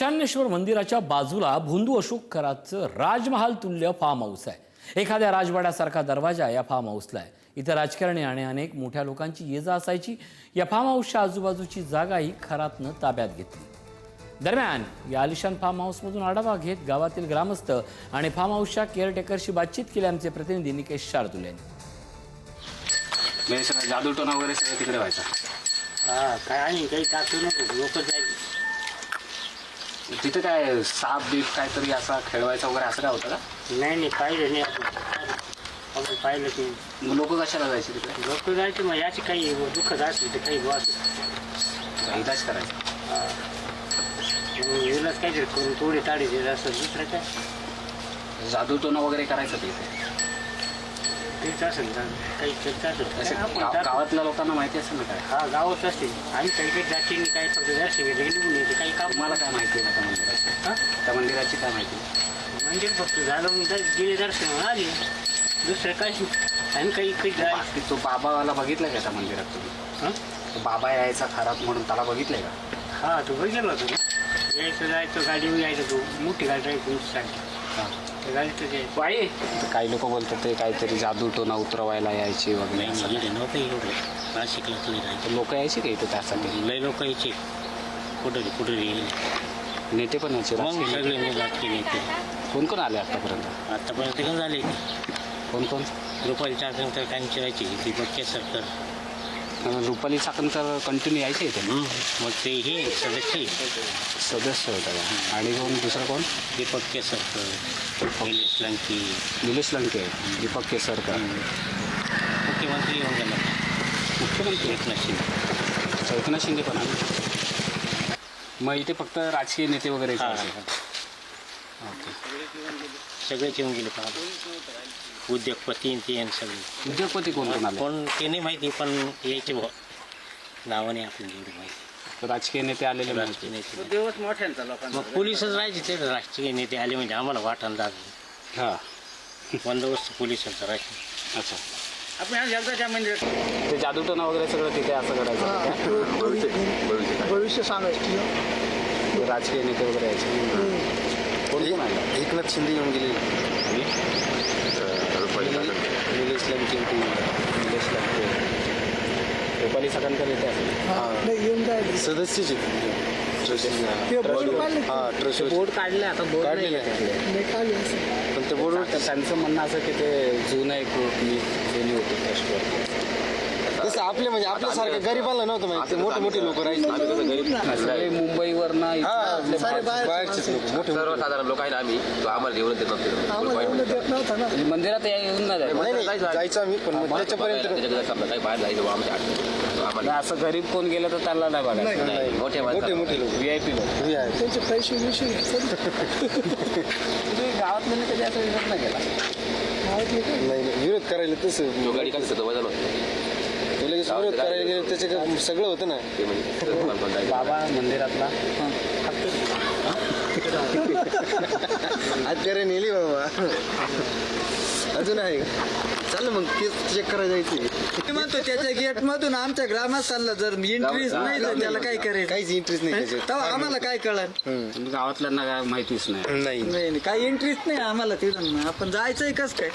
ईशान्येश्वर मंदिराच्या बाजूला भोंदू अशोक कराचं राजमहाल तुल्य फार्म हाऊस आहे। एखाद्या राजवाड्यासारखा दरवाजा या फार्म हाऊसला आहे। इथं राजकारणी आणि अनेक मोठ्या लोकांची ये जा असायची। या फार्म हाऊसच्या आजूबाजूची जागाही खरातनं ताब्यात घेतली। दरम्यान या आलिशान फार्म हाऊसमधून आढावा घेत गावातील ग्रामस्थ आणि फार्म हाऊसच्या केअरटेकरशी बातचीत केली आमचे प्रतिनिधी निकेश शार्दूल यांनी। जादूटोना वगैरे सगळं तिकडे व्हायचा। काय आणि काही टाकू नको लोक जायचे तिथे काय साप बीप काहीतरी असा खेळवायचा वगैरे असं काय होतं का? नाही पाहिलं नाही आपण पाहिलं की लोक कशाला जायचे तिकडे? लोक जायचे मग याची काही दुःखद असले ते काही बस इलाज करायचा इलाज काहीतरी करून थोडी ताडी दिली असं दुसरं काय जादूटोना वगैरे करायचं तिथे तेच असेल काही चर्चा असेल गावातल्या लोकांना माहिती असेल ना काय? हा गावात असतील आणि काही काही जातींनी काही फक्त दर्शन घेतले निघून यायचे काही काम तुम्हाला काय माहिती आहे त्या मंदिराची? त्या मंदिराची काय माहिती? म्हणजे फक्त झालं गेले दर्शन आले दुसरं काही आणि काही जायचं तो बाबाला बघितलं का त्या मंदिरात तुम्ही? तो बाबा यायचा खरात म्हणून त्याला बघितलंय का? हा तो बघितलं होतं ना यायचं जायचं गाडीवर यायचं तो मोठी गाडी राहायची उंचीसाठी त्या गाडीचं ते बाई काही लोक बोलतात ते काहीतरी जादूटोना उतरवायला यायची वगैरे असं काय? नव्हतं एवढं नाशिकला तुम्ही राहायचं लोक यायचे का इथे त्यासाठी? लय लोक यायचे कुठे नेते पण यायचे मग राजकीय सगळे नेते? मी राजकीय नेते कोण कोण आले आतापर्यंत? आतापर्यंत काय झाले कोण कोण? रुपाली चाकणकर कायमची राहायची दीपक केसरकर रुपाली चाकणकर कंटिन्यू यायचे इथे? मग ते हे सदस्य होता का? आणि कोण दुसरं कोण? दीपक केसरकर निलेश लंकी निलेश लंके, दीपक केसरकर, मुख्यमंत्री येऊन गेला मुख्यमंत्री एकनाथ शिंदे एकनाथ शिंदे पण आले. मग इथे फक्त राजकीय नेते वगैरे हा, यायचे? हा. ओके. सगळेच येऊन गेले पाहतो उद्योगपती ते आणि सगळे उद्योगपती कोण कोण आले? कोण ते नाही माहिती पण यायचे भाऊ नावाने आपल्याला एवढी माहिती राजकीय नेते आलेले नाही. राजकीय नेते दिवस मोठ्यांचा लोकांचा मग पोलिसच राहायचे ते राजकीय नेते आले म्हणजे आम्हाला वाट अंदाज हां, बंदोबस्त पोलिसांचा राहायचे अच्छा. आपण ह्या जगताच्या मंदिरात ते जादूटोना वगैरे सगळं तिथे असं करायचं? भविष्य सांगायचं राजकीय नेते वगैरे यायचे? कोण कोण आले? एकनाथ शिंदे येऊन गेले, आणि निलेश लंके, निलेश लंके, रुपाली चाकणकर येते असेल? नाही येऊन जायचं सदस्यचे ट्रस्ट बोर्ड काढले आता बोर्ड नाही काढलेले आहे तिकडे. नाही खाली असं पण ते बोर्ड त्यांचं म्हणणं असं की ते जुनं एक मी गेली होती ट्रस्टवर. तसं आपले म्हणजे आपल्यासारखं गरीबाला नव्हतं माहिती, मोठे मोठे लोक राहायचे. सगळे मुंबईवरनं हा, सारे बाहेरचेच लोक, मोठे सर्वसाधारण लोक आहे ना आम्ही तो आम्हाला जेवण देत आम्हाला एवढं देत नव्हतं ना मंदिरात येऊन नाही जायचं. नाही जायचं आम्ही, पण मग त्याच्यापर्यंत काही बाहेर जायचं आमच्या आम्हाला असं गरीब कोण गेलं तर त्याला नाही बघायचं. नाही. मोठे मोठे मोठे लोक VIP लोक. हे आहेत. त्यांचे पैसे विषय तुम्ही गावातल्या कधी असं विरोध नाही केला? नाही विरोध करायला तसं जो गाडी खाली सगळं वजन होतं ते लगेच विरोध करायला गेलं त्याच्या सगळं होतं ना. ते म्हणजे बाबा मंदिरातला आज करे नेली बाबा अजून आहे का? चालेल मग तेच चेक करायला जायचं. मी म्हणतो त्याच्या गेट मधून आमच्या ग्रामस्थांना जर इंटरेस्ट नाही तर त्याला काय करायचं काहीच इंटरेस्ट नाही त्याच्यात. तेव्हा आम्हाला काय कळलं तुम्ही गावातल्यांना काय माहितीच नाही. नाही नाही काही इंटरेस्ट नाही आम्हाला तिथून आपण जायचंय कस काय